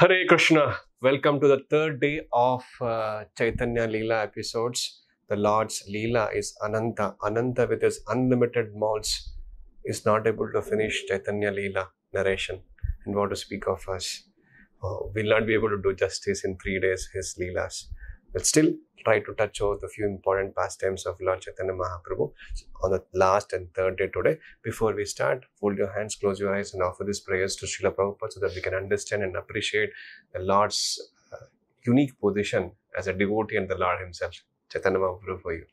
Hare Krishna. Welcome to the third day of Chaitanya Leela episodes. The Lord's Leela is Ananta. Ananta, with his unlimited mouths, is not able to finish Chaitanya Leela narration. And what to speak of us? We'll not be able to do justice in 3 days, his Leelas. But still, try to touch over the few important pastimes of Lord Chaitanya Mahaprabhu on the last and third day today. Before we start, fold your hands, close your eyes, and offer these prayers to Srila Prabhupada so that we can understand and appreciate the Lord's unique position as a devotee and the Lord himself. Chaitanya Mahaprabhu for you.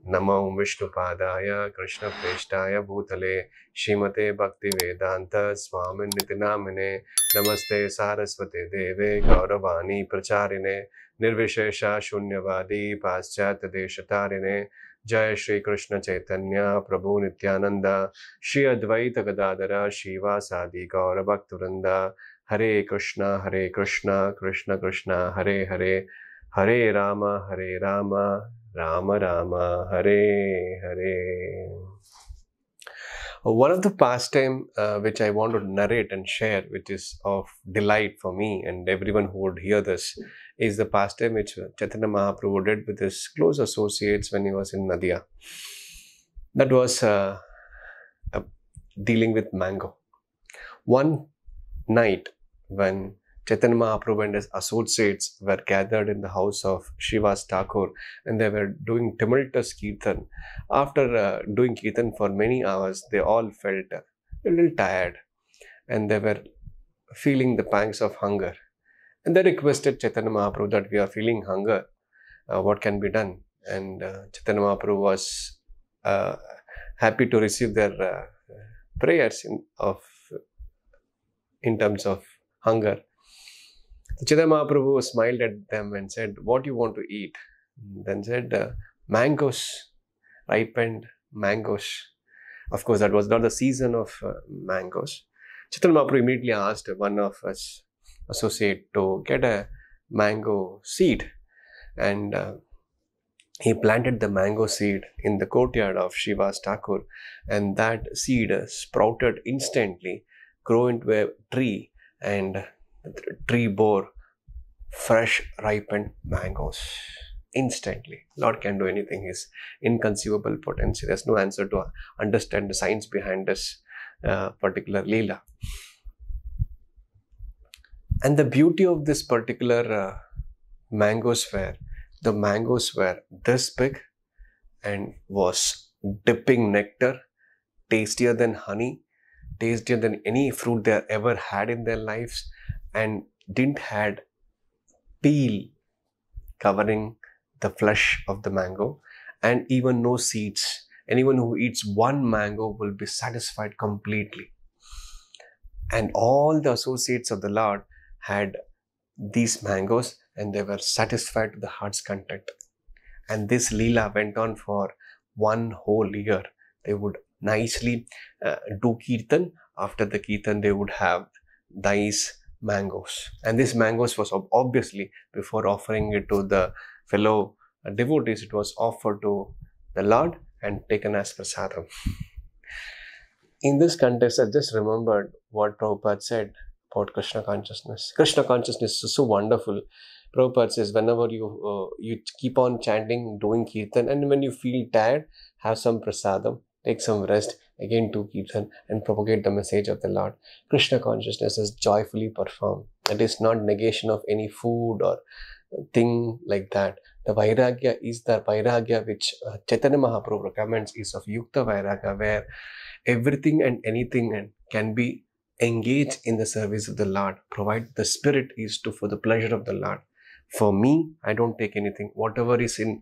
Namo Vishnu Padaya Krishna Preshtaya Bhutale Shrimate Bhakti Vedanta Swamin Nitinamine Namaste Saraswate Deve Gauravani Pracharine Nirvishesha Shunyavadi Paschat Deshatarine Jai Shri Krishna Chaitanya Prabhu Nityananda Shri Advaita Gadadara Shiva Sadi Gaura Bhakturanda Hare Krishna Krishna Krishna Hare Hare Hare Rama Rama Rama Hare Hare. One of the pastime which I want to narrate and share, which is of delight for me and everyone who would hear this, is the pastime which Chaitanya Mahaprabhu did with his close associates when he was in Nadia. That was dealing with mango. One night when Chaitanya Mahaprabhu and his associates were gathered in the house of Srivas Thakur and they were doing tumultuous kirtan. After doing kirtan for many hours, they all felt a little tired and they were feeling the pangs of hunger. And they requested Chaitanya Mahaprabhu that we are feeling hunger, what can be done? And Chaitanya Mahaprabhu was happy to receive their prayers in terms of hunger. Chaitanya Mahaprabhu smiled at them and said, "What do you want to eat?" Then said, "Mangoes, ripened mangoes." Of course, that was not the season of mangoes. Chaitanya Mahaprabhu immediately asked one of us associate to get a mango seed, and he planted the mango seed in the courtyard of Srivas Thakur, and that seed sprouted instantly, grew into a tree, and the tree bore fresh ripened mangoes instantly. Lord can do anything. His inconceivable potency. There's no answer to understand the science behind this particular Leela. And the beauty of this particular mangoes were, the mangoes were this big and was dipping nectar, tastier than honey, tastier than any fruit they ever had in their lives, and didn't had peel covering the flesh of the mango, and even no seeds. Anyone who eats one mango will be satisfied completely. And all the associates of the Lord had these mangoes and they were satisfied to the heart's content. And this Leela went on for one whole year. They would nicely do kirtan. After the kirtan, they would have nice mangoes. And this mangoes was obviously, before offering it to the fellow devotees, it was offered to the Lord and taken as prasadam. In this context, I just remembered what Prabhupada said about Krishna consciousness. Krishna consciousness is so wonderful. Prabhupada says, whenever you keep on chanting, doing kirtan, and when you feel tired, have some prasadam, take some rest, again do kirtan and propagate the message of the Lord. Krishna consciousness is joyfully performed. It is not negation of any food or thing like that. The Vairagya is the Vairagya which Chaitanya Mahaprabhu recommends is of Yukta Vairagya, where everything and anything can be engaged in the service of the Lord, provided the spirit is for the pleasure of the Lord. For me, I don't take anything. Whatever is in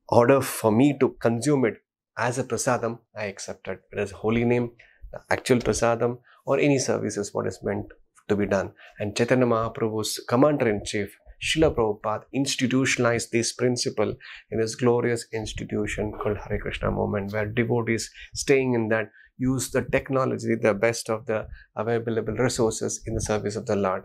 order for me to consume it as a prasadam, I accept it. Whether it's holy name, the actual prasadam, or any services what is meant to be done. And Chaitanya Mahaprabhu's commander-in-chief, Srila Prabhupada, institutionalized this principle in his glorious institution called Hare Krishna movement, where devotees staying in that use the technology, the best of the available resources in the service of the Lord,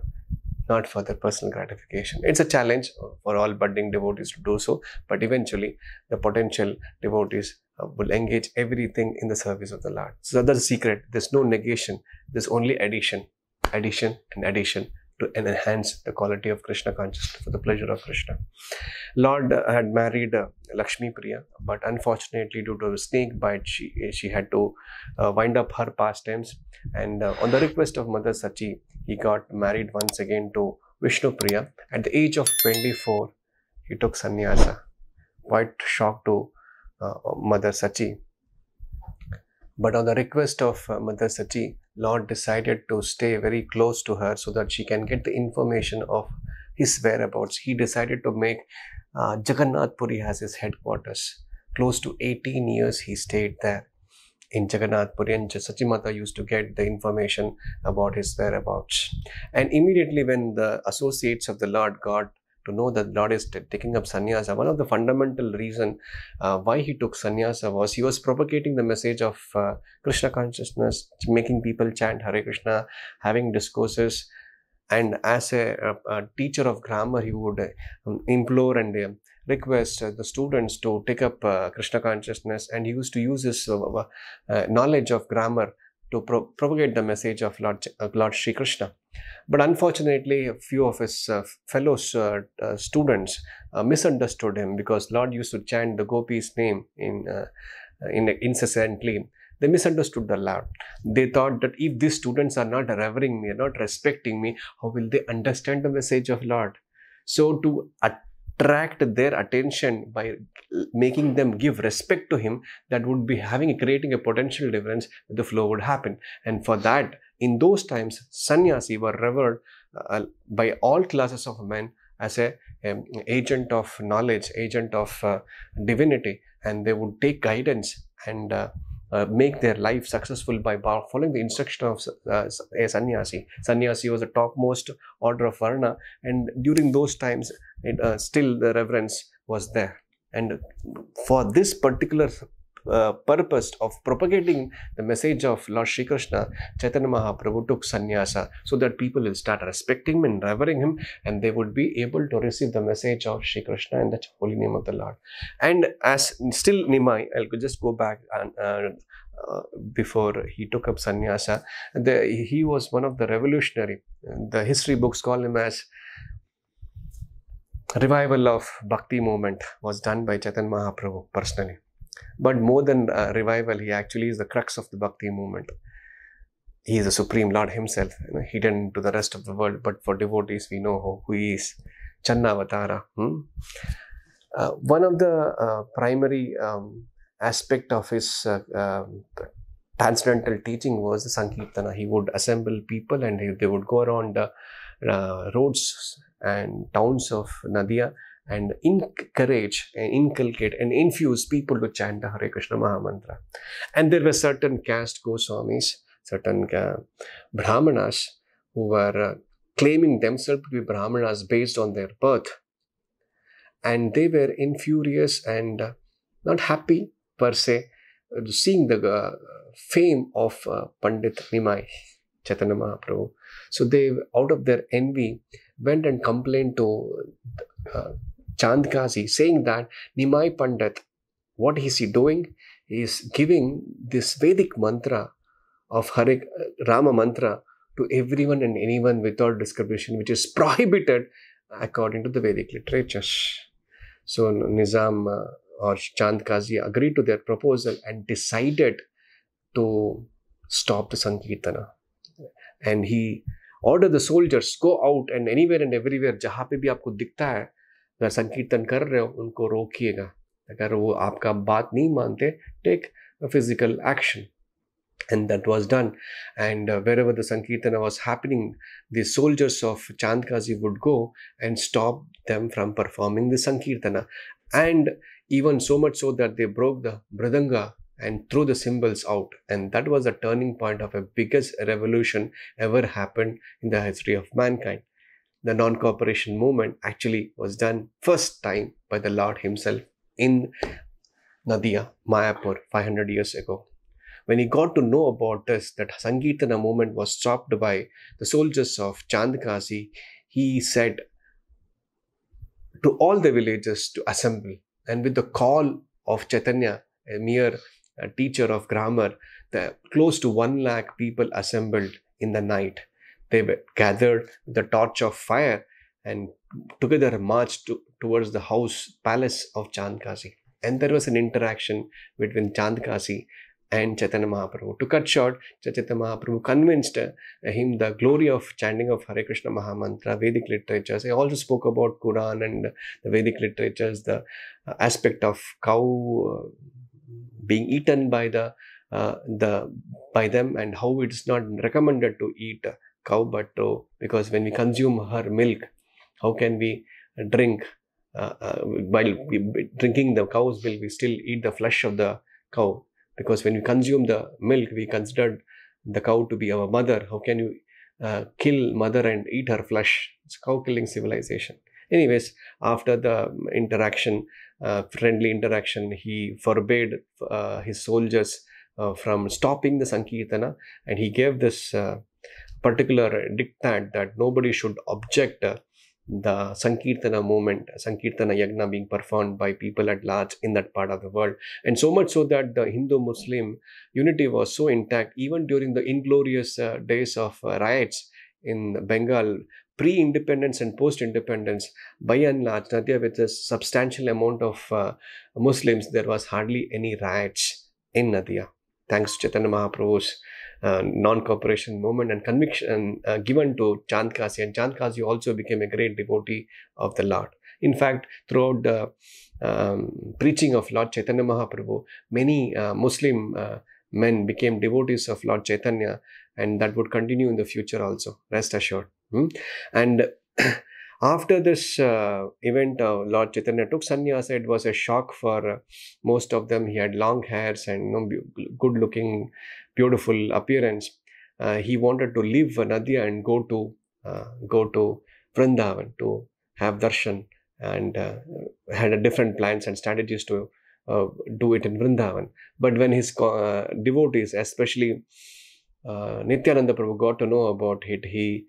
not for their personal gratification. It's a challenge for all budding devotees to do so, but eventually the potential devotees will engage everything in the service of the Lord. So that's the secret. There's no negation. There's only addition, addition and addition to enhance the quality of Krishna consciousness for the pleasure of Krishna. Lord had married Lakshmi Priya, but unfortunately due to a snake bite, she had to wind up her pastimes. And on the request of Mother Sachi, he got married once again to Vishnu Priya. At the age of 24, he took sannyasa. Quite shocked to Mother Sachi. But on the request of Mother Sachi, Lord decided to stay very close to her so that she can get the information of his whereabouts. He decided to make Jagannath Puri as his headquarters. Close to 18 years he stayed there in Jagannath Puri, and Sachi Mata used to get the information about his whereabouts. And immediately when the associates of the Lord got to know that Lord is taking up sannyasa, one of the fundamental reason why he took sannyasa was he was propagating the message of Krishna consciousness, making people chant Hare Krishna, having discourses. And as a teacher of grammar, he would implore and request the students to take up Krishna consciousness, and he used to use his knowledge of grammar to propagate the message of Lord Shri Krishna. But unfortunately, a few of his fellow students misunderstood him, because Lord used to chant the Gopi's name incessantly. They misunderstood the Lord. They thought that if these students are not revering me, are not respecting me, how will they understand the message of Lord? So to attract their attention by making them give respect to him, that would be creating a potential difference, the flow would happen. And for that, in those times, sannyasi were revered by all classes of men as a agent of knowledge, agent of divinity, and they would take guidance and make their life successful by following the instruction of a sannyasi. Sannyasi was the topmost order of varna, and during those times, still the reverence was there. And for this particular purpose of propagating the message of Lord Shri Krishna, Chaitanya Mahaprabhu took sannyasa so that people will start respecting him and revering him, and they would be able to receive the message of Shri Krishna in the holy name of the Lord. And as still Nimai, I'll just go back and before he took up sannyasa, he was one of the revolutionary. The history books call him as revival of Bhakti movement was done by Chaitanya Mahaprabhu personally. But more than revival, he actually is the crux of the Bhakti movement. He is the Supreme Lord himself, hidden to the rest of the world. But for devotees, we know who he is. Channavatara. One of the primary aspect of his transcendental teaching was the Sankirtana. He would assemble people, and they would go around the roads and towns of Nadia and encourage and inculcate and infuse people to chant the Hare Krishna Mahamantra. And there were certain caste Goswamis, certain Brahmanas who were claiming themselves to be Brahmanas based on their birth. And they were infurious and not happy per se, seeing the fame of Pandit Nimai, Chaitanya Mahaprabhu. So they, out of their envy, went and complained to Chandkazi, saying that Nimai Pandit, what is he doing? He is giving this Vedic mantra of Hare Rama mantra to everyone and anyone without discrimination, which is prohibited according to the Vedic literatures. So Nizam or Chandkazi agreed to their proposal and decided to stop the Sankirtana. And he ordered the soldiers, go out and anywhere and everywhere, जहाँ पे भी आपको दिखता है अगर संकीर्तन कर रहे हो, उनको रोकिएगा. अगर वो आपका बात नहीं मानते, take a physical action. And that was done. And wherever the Sankirtana was happening, the soldiers of Chandkazi would go and stop them from performing the Sankirtana. And even so much so that they broke the Mridanga and threw the cymbals out. And that was the turning point of a biggest revolution ever happened in the history of mankind. The non-cooperation movement actually was done first time by the Lord himself in Nadia, Mayapur, 500 years ago. When he got to know about this, that Sankirtana movement was stopped by the soldiers of Chandkazi, he said to all the villagers to assemble. And with the call of Chaitanya, a mere teacher of grammar, close to 1 lakh people assembled in the night. They were gathered with the torch of fire and together marched towards the palace of Chandkasi. And there was an interaction between Chandkasi and Chaitanya Mahaprabhu. To cut short, Chaitanya Mahaprabhu convinced him the glory of chanting of Hare Krishna Mahamantra, Vedic literatures. I also spoke about Quran and the Vedic literatures, the aspect of cow being eaten by by them, and how it is not recommended to eat cow, but because when we consume her milk, how can we drink? While drinking the cow's milk, we still eat the flesh of the cow. Because when we consume the milk, we considered the cow to be our mother. How can you kill mother and eat her flesh? It's cow killing civilization. Anyways, after the interaction, friendly interaction, he forbade his soldiers from stopping the Sankirtana, and he gave this particular diktat that nobody should object the Sankirtana movement, Sankirtana Yagna being performed by people at large in that part of the world. And so much so that the Hindu-Muslim unity was so intact even during the inglorious days of riots in Bengal, pre-independence and post-independence. By and large, Nadia, with a substantial amount of Muslims, there was hardly any riots in Nadia, thanks to Chaitanya Mahaprabhu's non-cooperation movement and conviction given to Chandkasi. And Chandkasi also became a great devotee of the Lord. In fact, throughout the preaching of Lord Chaitanya Mahaprabhu, many Muslim men became devotees of Lord Chaitanya, and that would continue in the future also, rest assured. And after this event, Lord Chaitanya took sannyasa. It was a shock for most of them. He had long hairs and good-looking, beautiful appearance. He wanted to leave Nadia and go to Vrindavan to have darshan, and had different plans and strategies to do it in Vrindavan. But when his devotees, especially Nityananda Prabhu, got to know about it, he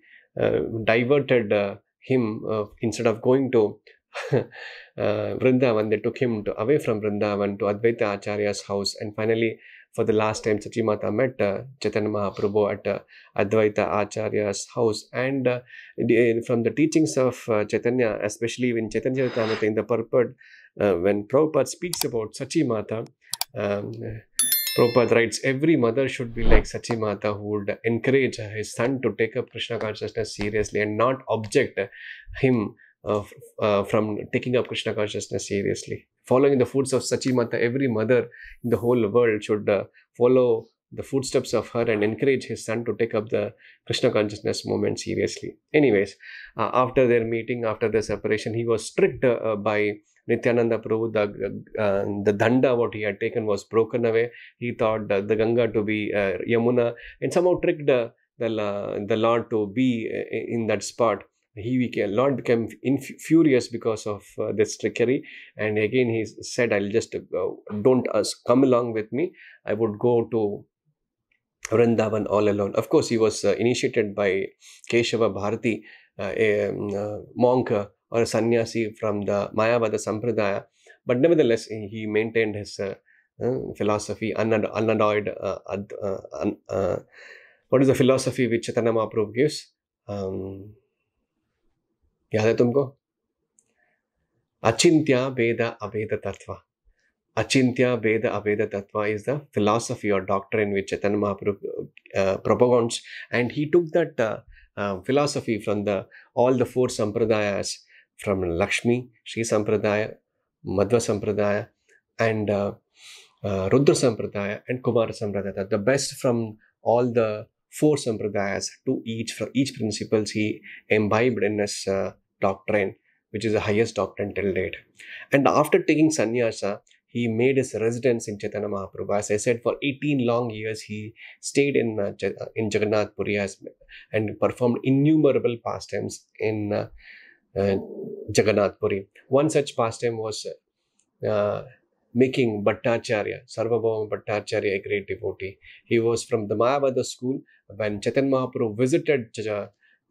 diverted him. Instead of going to Vrindavan, they took him away from Vrindavan to Advaita Acharya's house. And finally, for the last time, Sachi Mata met Chaitanya Mahaprabhu at Advaita Acharya's house. And from the teachings of Chaitanya, especially in Chaitanya Charitamrita, in the purport, when Prabhupada speaks about Sachi Mata, Prabhupada writes, every mother should be like Sachi Mata, who would encourage his son to take up Krishna consciousness seriously and not object him from taking up Krishna consciousness seriously. Following the footsteps of Sachi Mata, every mother in the whole world should follow the footsteps of her and encourage his son to take up the Krishna consciousness movement seriously. Anyways, after their meeting, after their separation, he was tricked by Nityananda Prabhu. The danda what he had taken was broken away. He thought the Ganga to be Yamuna, and somehow tricked the Lord to be in that spot. Lord became furious because of this trickery, and again he said, "I'll just don't come along with me. I would go to Vrindavan all alone." Of course, he was initiated by Keshava Bharati, a monk or a sannyasi from the Mayavada Sampradaya, but nevertheless, he maintained his philosophy, unalloyed. What is the philosophy which Chaitanya Mahaprabhu gives? याद है तुमको? Achintya Veda Aveda Tattva. Achintya Veda Aveda Tattva is the philosophy or doctrine which Chaitanya Mahaprabhu propounds, and he took that philosophy from all the four sampradayas, from Lakshmi, Sri Sampradaya, Madhva Sampradaya, and Rudra Sampradaya and Kumara Sampradaya. The best from all the four sampradayas to each principles he imbibed in his doctrine, which is the highest doctrine till date. And after taking sannyasa, he made his residence in Chaitanya Mahaprabhu. As I said, for 18 long years, he stayed in Jagannath Puri and performed innumerable pastimes in Jagannath Puri. One such pastime was making Bhattacharya, Sarvabhauma Bhattacharya, a great devotee. He was from the Mayavada school. When Chaitanya Mahaprabhu visited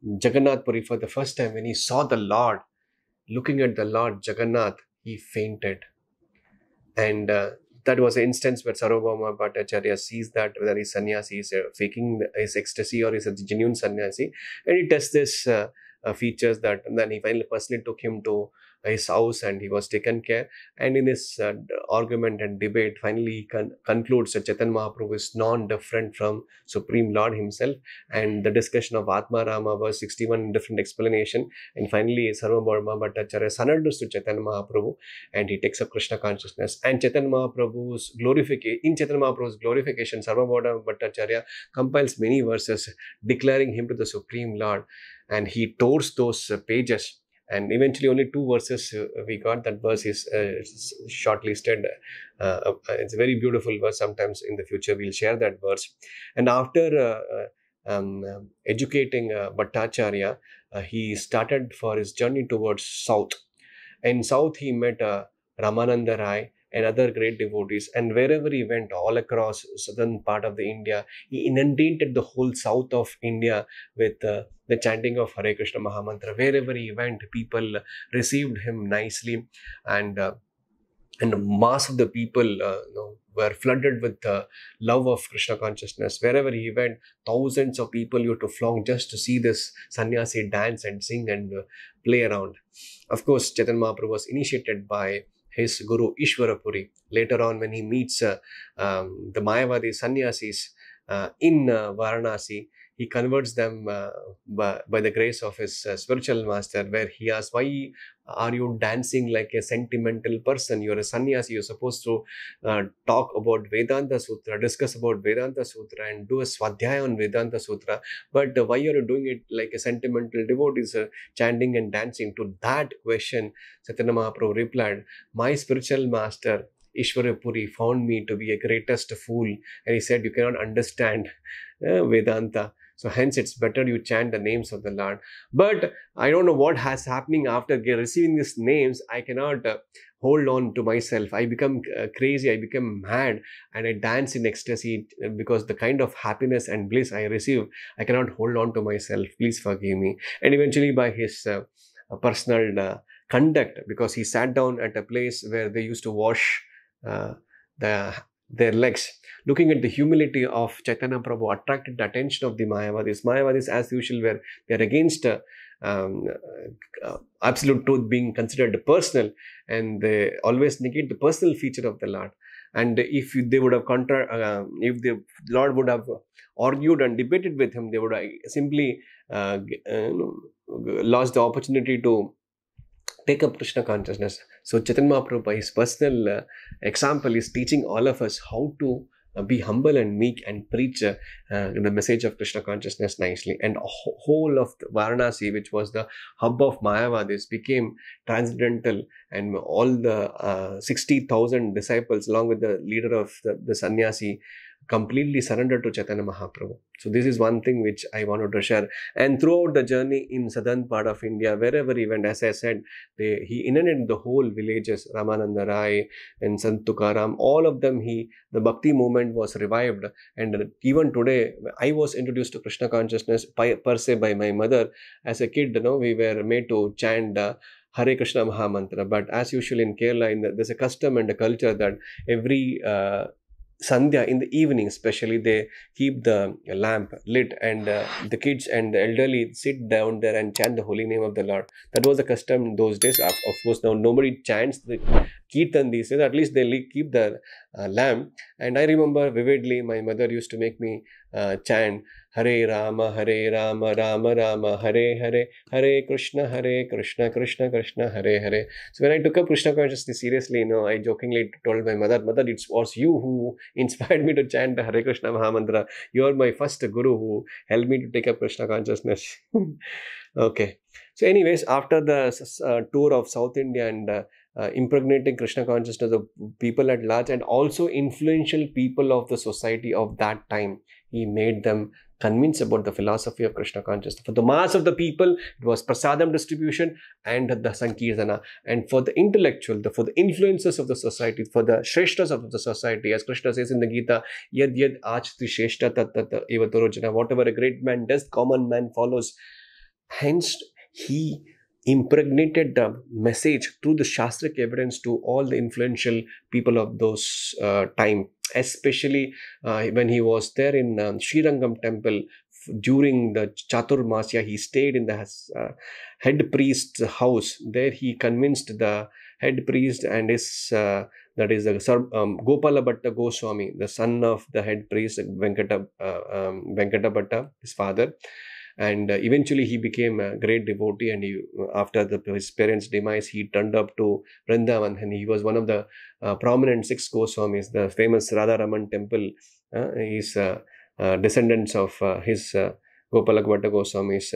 Jagannath Puri for the first time, when he saw the Lord, looking at the Lord Jagannath, he fainted. And that was an instance where Sarvabhauma Bhattacharya sees that whether he's sannyasi is faking his ecstasy or is a genuine sannyasi, and he tests this features that, and then he finally personally took him to his house and he was taken care. And in this argument and debate, finally he concludes that Chaitanya Mahaprabhu is non-different from Supreme Lord himself, and the discussion of Atma Rama was 61 different explanation, and finally Sarvabhauma Bhattacharya surrenders to Chaitanya Mahaprabhu and he takes up Krishna consciousness. And Chaitanya Mahaprabhu's glorification, Sarvabhauma Bhattacharya compiles many verses declaring him to the Supreme Lord, and he tours those pages. And eventually only 2 verses we got. That verse is shortlisted. It's a very beautiful verse. Sometimes in the future we'll share that verse. And after educating Bhattacharya, he started for his journey towards south. In south he met Ramananda Rai and other great devotees, and wherever he went, all across southern part of the India, he inundated the whole south of India with the chanting of Hare Krishna Mahamantra. Wherever he went, people received him nicely, and mass of the people were flooded with the love of Krishna consciousness. Wherever he went, thousands of people used to flock just to see this sannyasi dance and sing and play around. Of course, Chaitanya Mahaprabhu was initiated by his guru Ishwarapuri. Later on, when he meets the Mayavadi sannyasis in Varanasi, he converts them by the grace of his spiritual master, where he asks, why are you dancing like a sentimental person? You're a sannyasi, you're supposed to talk about Vedanta Sutra, discuss about Vedanta Sutra and do a swadhyaya on Vedanta Sutra. But why are you doing it like a sentimental devotee, chanting and dancing? To that question, Chaitanya Mahaprabhu replied, my spiritual master Ishwarapuri found me to be a greatest fool, and he said, you cannot understand Vedanta. So hence it's better you chant the names of the Lord. But I don't know what has happening after receiving these names. I cannot hold on to myself. I become crazy. I become mad, and I dance in ecstasy because the kind of happiness and bliss I receive, I cannot hold on to myself. Please forgive me. And eventually by his personal conduct, because he sat down at a place where they used to wash their legs. Looking at the humility of Chaitanya Prabhu attracted the attention of the Mayavadis. Mayavadis, as usual, they are against absolute truth being considered personal, and they always negate the personal feature of the Lord. And if they would have if the Lord would have argued and debated with him, they would have simply lost the opportunity to take up Krishna consciousness. So Chaitanya Mahaprabhu, by his personal example, is teaching all of us how to be humble and meek and preach the message of Krishna consciousness nicely. And whole of Varanasi, which was the hub of Mayavadis, became transcendental, and all the 60,000 disciples, along with the leader of the sannyasi, completely surrendered to Chaitanya Mahaprabhu. So this is one thing which I wanted to share. And throughout the journey in southern part of India, wherever he went, as I said, he inundated the whole villages, Ramananda Rai and Sant Tukaram, all of them, the Bhakti movement was revived. And even today, I was introduced to Krishna consciousness per se by my mother. As a kid, we were made to chant Hare Krishna Mahamantra. But as usual in Kerala, there's a custom and a culture that every Sandhya, in the evening especially, they keep the lamp lit, and the kids and the elderly sit down there and chant the holy name of the Lord. That was a custom in those days. Of course, now nobody chants the kirtan these days. At least they keep the lamp. And I remember vividly, my mother used to make me chant Hare Rama, Rama Rama, Hare Hare, Hare Krishna, Krishna Krishna, Hare Hare. So when I took up Krishna consciousness seriously, I jokingly told my mother, it was you who inspired me to chant the Hare Krishna Mahamantra. You are my first guru who helped me to take up Krishna consciousness. Okay. So anyways, after the tour of South India and impregnating Krishna consciousness of people at large, and also influential people of the society of that time, he made them convinced about the philosophy of Krishna consciousness. For the mass of the people, it was prasadam distribution and the sankirtana. And for the intellectual, for the influencers of the society, for the shreshtas of the society, as Krishna says in the Gita, yad yad achti shreshta tat tat evatorojana, whatever a great man does, common man follows. Hence, he impregnated the message through the Shastric evidence to all the influential people of those time, especially when he was there in Srirangam temple during the Chaturmasya. He stayed in the head priest's house. There he convinced the head priest and his that is the Gopala Bhatta Goswami, the son of the head priest Venkata Bhatta, his father. And eventually he became a great devotee, and after his parents' demise, he turned up to Vrindavan, and he was one of the prominent six Goswamis, the famous Radharaman temple. He's descendants of his Gopala Bhatta Goswami's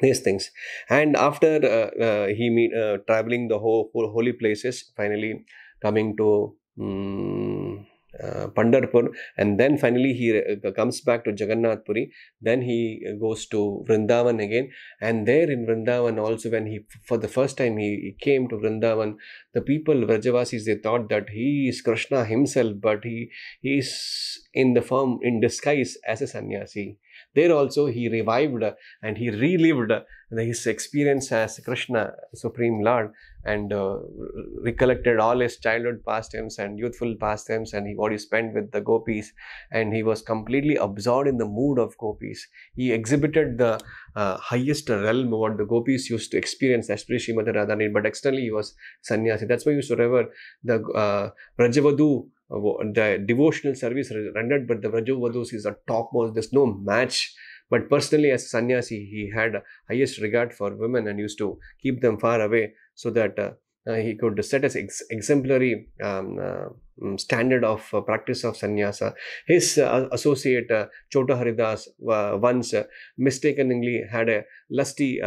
these things. And after he traveling the whole holy places, finally coming to Pandharpur, and then finally he comes back to Jagannath Puri. Then he goes to Vrindavan again, and there in Vrindavan also, when he for the first time he came to Vrindavan, the people Vrajavasis, they thought that he is Krishna himself, but he is in the form, in disguise as a sannyasi. There also he revived and he relived his experience as Krishna, Supreme Lord, and recollected all his childhood pastimes and youthful pastimes, and what he spent with the gopis, and he was completely absorbed in the mood of gopis. He exhibited the highest realm what the gopis used to experience, especially Srimati Radharani, but externally he was sannyasi. That's why you used to rever the Vrajavadu, the devotional service rendered by the Vrajavadus is the topmost. There's no match. But personally, as sannyasi, he had highest regard for women and used to keep them far away, so that he could set as exemplary standard of practice of sannyasa. His associate Chota Haridas once mistakenly had a lusty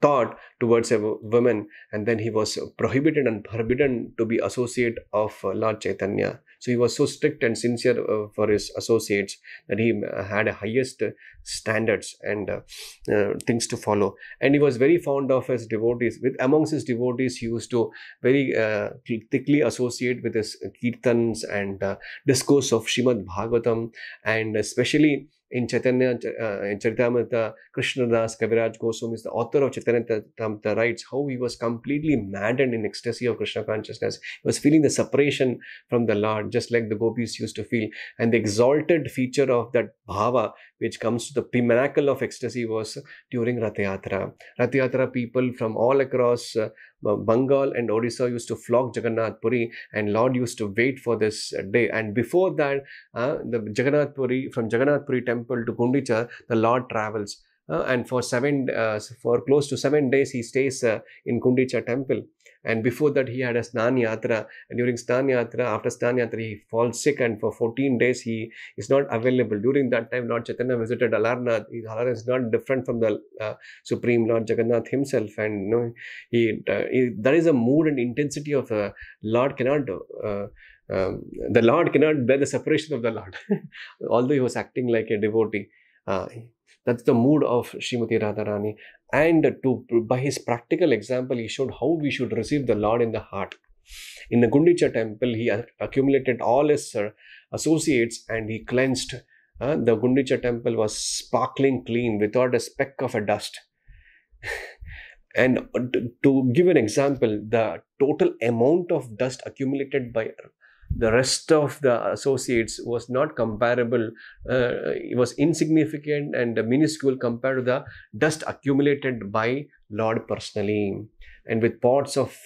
thought towards a woman, and then he was prohibited and forbidden to be associate of Lord Chaitanya. So he was so strict and sincere for his associates that he had a highest standards and things to follow. And he was very fond of his devotees. Amongst his devotees, he used to very thickly associate with his kirtans and discourse of Srimad Bhagavatam, and especially in Chaitanya Charitamrita, Krishna Das Kaviraj Goswami is the author of Chaitanya Charitamrita, writes how he was completely maddened in ecstasy of Krishna consciousness. He was feeling the separation from the Lord, just like the gopis used to feel. And the exalted feature of that bhava, which comes to the pinnacle of ecstasy, was during Rath Yatra. Rath Yatra, people from all across Bengal and Odisha used to flock Jagannath Puri, and Lord used to wait for this day. And before that, the Jagannath Puri, from Jagannath Puri temple to Gundicha, the Lord travels. And for close to 7 days, he stays in Gundicha temple. And before that, he had a Snan Yatra. And during Snan Yatra, after Snan Yatra, he falls sick, and for 14 days, he is not available. During that time, Lord Chaitanya visited Alarnath. Alarnath is not different from the Supreme Lord Jagannath himself. And there is a mood and intensity of Lord cannot... the Lord cannot bear the separation of the Lord, although he was acting like a devotee. That's the mood of Srimati Radharani. And by his practical example, he showed how we should receive the Lord in the heart. In the Gundicha temple, he accumulated all his associates and he cleansed. The Gundicha temple was sparkling clean without a speck of a dust. And to give an example, the total amount of dust accumulated by the rest of the associates was not comparable. It was insignificant and minuscule compared to the dust accumulated by Lord personally. And with pots of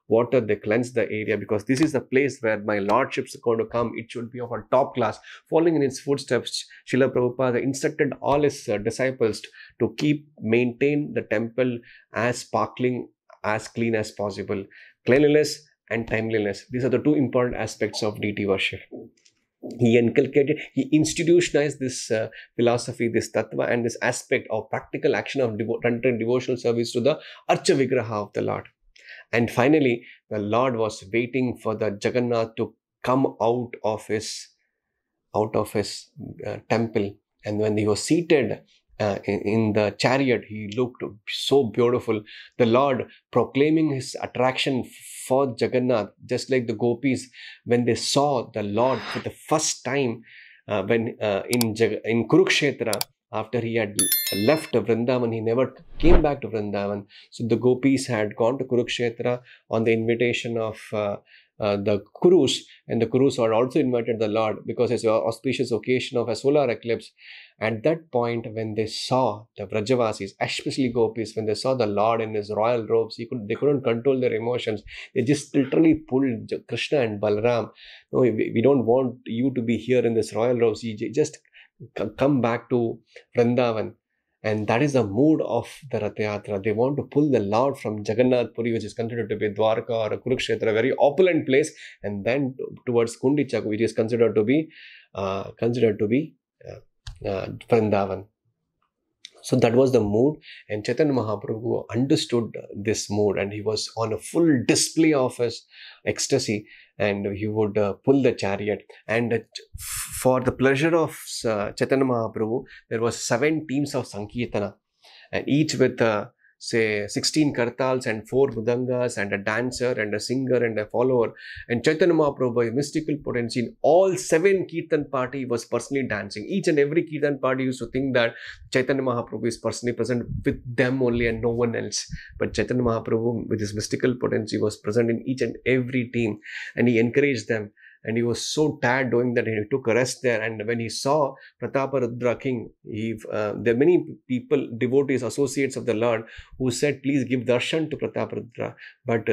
water, they cleansed the area, because this is the place where my lordships are going to come. It should be of a top class. Following in its footsteps, Srila Prabhupada instructed all his disciples to maintain the temple as sparkling, as clean as possible. Cleanliness and timeliness. These are the two important aspects of deity worship. He inculcated, he institutionalized this philosophy, this tattva, and this aspect of practical action of rendering devotional service to the Archa Vigraha of the Lord. And finally, the Lord was waiting for the Jagannath to come out of his temple. And when he was seated in the chariot, he looked so beautiful. The Lord proclaiming his attraction for Jagannath, just like the gopis, when they saw the Lord for the first time, when in Kurukshetra, after he had left Vrindavan, he never came back to Vrindavan. So the gopis had gone to Kurukshetra on the invitation of the Kurus, and the Kurus had also invited the Lord because it's an auspicious occasion of a solar eclipse. At that point, when they saw the Vrajavasis, especially gopis, when they saw the Lord in his royal robes, they couldn't control their emotions. They just literally pulled Krishna and Balaram. No, we don't want you to be here in this royal robes. You just come back to Vrindavan. And that is the mood of the Rath Yatra. They want to pull the Lord from Jagannath Puri, which is considered to be Dwarka or Kurukshetra, a very opulent place, and then towards Kundichak, which is considered to be Vrindavan. So that was the mood, and Chaitanya Mahaprabhu understood this mood, and he was on a full display of his ecstasy, and he would pull the chariot. And for the pleasure of Chaitanya Mahaprabhu, there was 7 teams of Sankirtana, and each with say 16 kartals and 4 mudangas and a dancer and a singer and a follower. And Chaitanya Mahaprabhu, by mystical potency, in all 7 kirtan party was personally dancing. Each and every kirtan party used to think that Chaitanya Mahaprabhu is personally present with them only and no one else. But Chaitanya Mahaprabhu, with his mystical potency, was present in each and every team, and he encouraged them. And he was so tired doing that, he took a rest there. And when he saw Prataparudra king, there are many people, devotees, associates of the Lord, who said, please give darshan to Prataparudra. But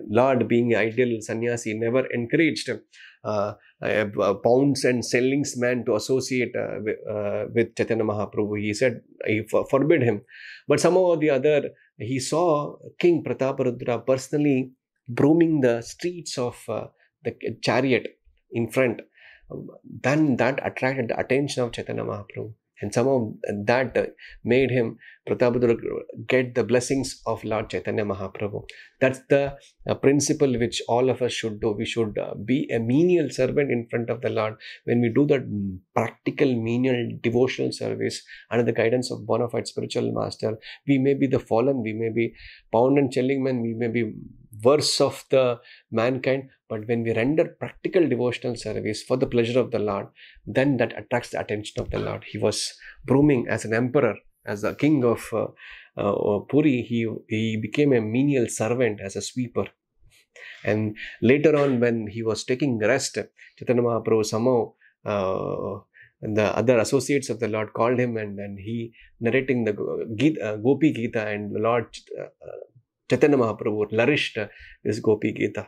Lord, being ideal sannyasi, never encouraged a pounds and shillings man to associate with Chaitanya Mahaprabhu. He said, he forbid him. But somehow or the other, he saw King Prataparudra personally brooming the streets of the chariot in front. Then that attracted the attention of Chaitanya Mahaprabhu, and somehow that made him, Prataparudra, get the blessings of Lord Chaitanya Mahaprabhu. That's the principle which all of us should do. We should be a menial servant in front of the Lord. When we do that practical menial devotional service under the guidance of bona fide spiritual master, we may be the fallen, we may be pound and shilling men, we may be worse of the mankind, but when we render practical devotional service for the pleasure of the Lord, then that attracts the attention of the Lord. He was brooming as an emperor, as the king of Puri. He became a menial servant as a sweeper. And later on, when he was taking rest, Chaitanya Mahaprabhu somehow and the other associates of the Lord called him, and he narrating the Gopi Gita, and the Lord Chaitanya Mahaprabhu nourished this Gopi Gita.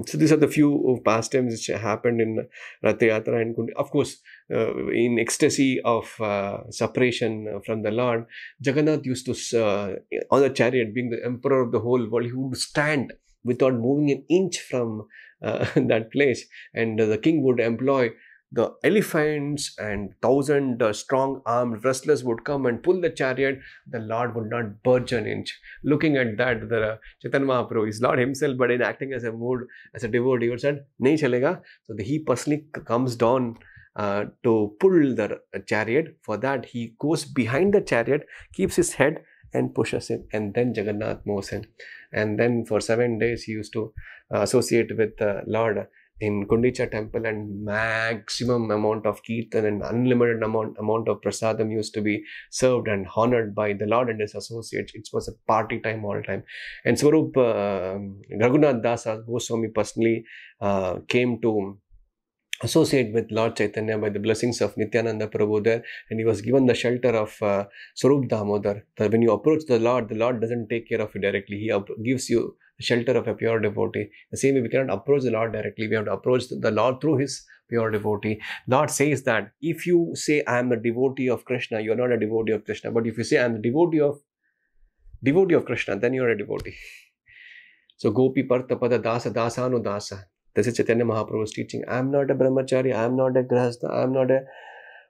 So these are the few pastimes which happened in Rath Yatra and Kundi. Of course, in ecstasy of separation from the Lord, Jagannath used to, on the chariot, being the emperor of the whole world, he would stand without moving an inch from that place. And the king would employ the elephants, and 1,000 strong armed wrestlers would come and pull the chariot. The Lord would not budge an inch. Looking at that, the Chaitanya Mahaprabhu is Lord himself, but in acting as a mood, as a devotee, would say, "Nahi chalega." So he personally comes down to pull the chariot. For that, he goes behind the chariot, keeps his head and pushes it, and then Jagannath moves him. And then for 7 days, he used to associate with the Lord in Kundicha temple, and maximum amount of kirtan and unlimited amount of prasadam used to be served and honored by the Lord and his associates. It was a party time all time. And Swarup Raghunath Das Goswami personally came to associate with Lord Chaitanya by the blessings of Nityananda Prabhu there, and he was given the shelter of Swarup Damodar. When you approach the Lord doesn't take care of you directly. He gives you the shelter of a pure devotee. The same way, we cannot approach the Lord directly. We have to approach the Lord through his pure devotee. Lord says that if you say, I am the devotee of Krishna, you are not a devotee of Krishna. But if you say, I am the devotee of Krishna, then you are a devotee. So, Gopi Partha Pada Dasa Dasanu Dasa. This is Chaitanya Mahaprabhu's teaching. I am not a brahmachari, I am not a grahastha, I am not a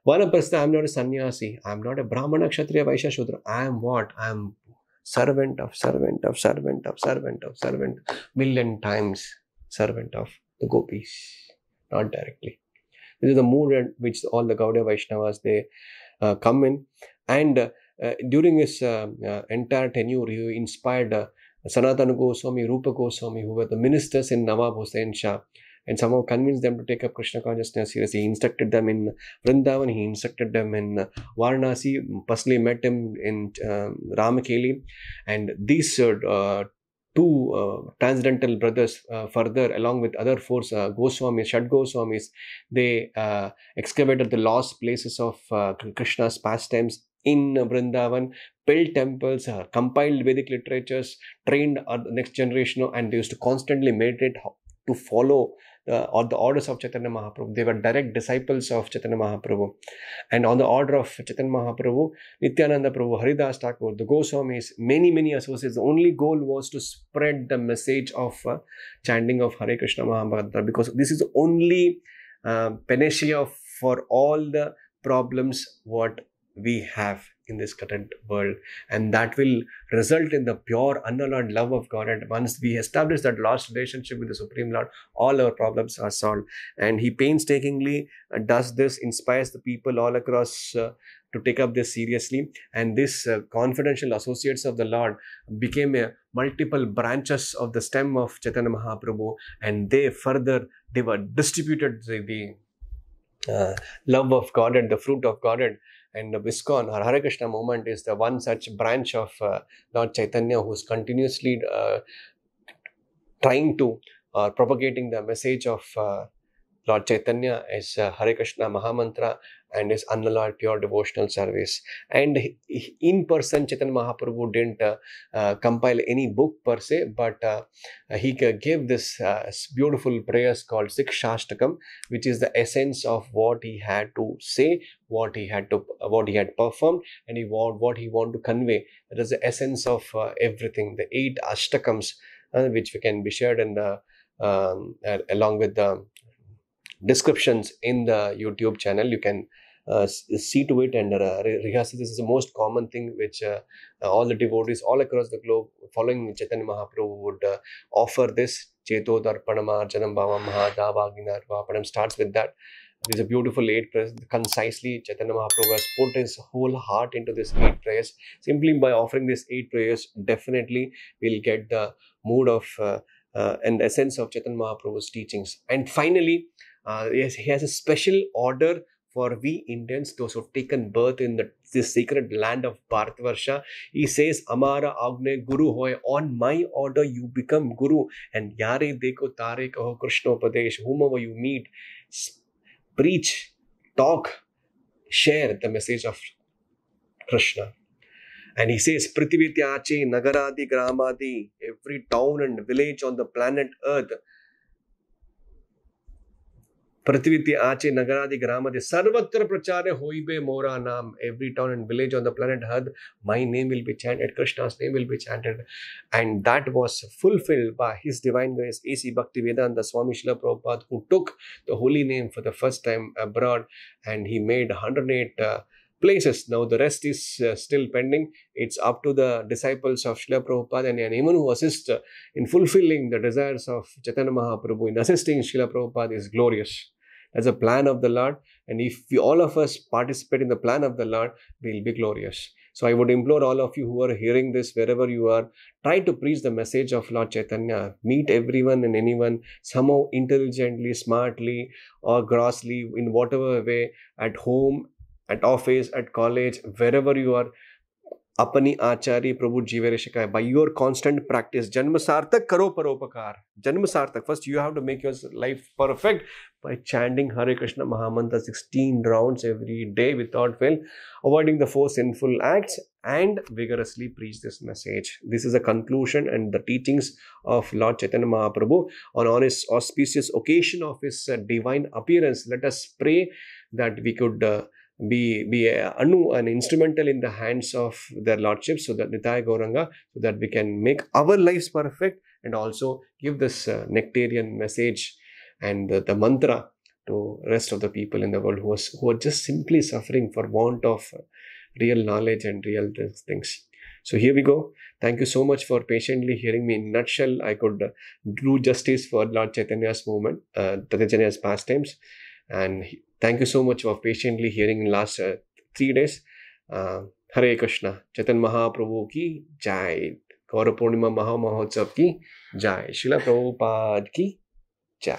vanaprastha, I am not a sannyasi, I am not a brahmana, kshatriya, vaishya, shudra. I am what? I am servant of servant of servant of servant of servant. Million times servant of the gopis. Not directly. This is the mood in which all the Gaudiya Vaishnavas, they come in. And during his entire tenure, he inspired Sanatana Goswami, Rupa Goswami, who were the ministers in Nawab Hussain Shah. and somehow convinced them to take up Krishna consciousness seriously. He instructed them in Vrindavan, he instructed them in Varanasi, personally met him in Ramakeli, and these two transcendental brothers further, along with other four Goswamis, Shad Goswamis, they excavated the lost places of Krishna's pastimes in Vrindavan, built temples, compiled Vedic literatures, trained the next generation, and they used to constantly meditate to follow the orders of Chaitanya Mahaprabhu. They were direct disciples of Chaitanya Mahaprabhu. And on the order of Chaitanya Mahaprabhu, Nityananda Prabhu, Haridas Thakur, the Goswamis, many associates, the only goal was to spread the message of chanting of Hare Krishna Mahamantra, because this is the only panacea for all the problems what we have in this current world, and that will result in the pure unalloyed love of God. And once we establish that lost relationship with the Supreme Lord, all our problems are solved. And he painstakingly does this, inspires the people all across to take up this seriously. And this confidential associates of the Lord became multiple branches of the stem of Chaitanya Mahaprabhu, and they were distributed the love of God and the fruit of God. And the iskcon, or Hare Krishna movement, is the one such branch of Lord Chaitanya who is continuously trying to propagating the message of Lord Chaitanya is Hare Krishna Mahamantra and his unalloyed pure devotional service. And in person, Chaitanya Mahaprabhu didn't compile any book per se, but he gave this beautiful prayers called Sikshashtakam, which is the essence of what he had to say, what he had performed, and what he wanted to convey. That is the essence of everything. The 8 Ashtakams, which can be shared in the along with the descriptions in the YouTube channel. You can see to it and rehearse. This is the most common thing which all the devotees all across the globe following Chaitanya Mahaprabhu would offer this. Cheto Darpanama Janam Bhavam Mahadavaginar Vapanam starts with that. These are beautiful 8 prayers. Concisely, Chaitanya Mahaprabhu has put his whole heart into this 8 prayers. Simply by offering these 8 prayers, definitely we'll get the mood of and essence of Chaitanya Mahaprabhu's teachings. And finally, he has a special order for we Indians, those who have taken birth in this sacred land of Bharatvarsha. He says, Amara Agne Guru Hoy, on my order you become Guru. And Yare Deko Tare Kaho Krishna Upadesh, whomever you meet, preach, talk, share the message of Krishna. And he says, Prithiviti Ache, Nagaradi, Gramadi, every town and village on the planet Earth, Prithiviti Ache, Nagaradi, Gramadi, Sarvatra Prachare Hoibe Mora Nam, every town and village on the planet Earth, my name will be chanted, Krishna's name will be chanted. And that was fulfilled by His Divine Grace, A.C. Bhaktivedanta Swami Srila Prabhupada, who took the holy name for the first time abroad, and he made 108 places. Now the rest is still pending. It's up to the disciples of Srila Prabhupada and anyone who assists in fulfilling the desires of Chaitanya Mahaprabhu, in assisting Srila Prabhupada is glorious. As a plan of the Lord, and if all of us participate in the plan of the Lord, we will be glorious. So I would implore all of you who are hearing this, wherever you are, try to preach the message of Lord Chaitanya. Meet everyone and anyone, somehow intelligently, smartly, or grossly, in whatever way, at home, at office, at college, wherever you are. Apani Achari Prabhu Jivere Shikaya. By your constant practice, Janma Sartak Karo Paropakar. Janma Sartak. First, you have to make your life perfect by chanting Hare Krishna Mahamantra 16 rounds every day without fail, avoiding the 4 sinful acts, and vigorously preach this message. This is a conclusion and the teachings of Lord Chaitanya Mahaprabhu on his auspicious occasion of his divine appearance. Let us pray that we could be an instrumental in the hands of their lordship, so that Nitaya Gauranga, so that we can make our lives perfect and also give this nectarian message and the mantra to rest of the people in the world who are just simply suffering for want of real knowledge and real things. So here we go. Thank you so much for patiently hearing me. In a nutshell, I could do justice for Lord Chaitanya's movement, Chaitanya's pastimes. And thank you so much for patiently hearing in last 3 days. Hare Krishna. Chaitanya Mahaprabhu ki jai. Gaura Purnima Maha Mahotsav ki jai. Srila Prabhupada ki jai.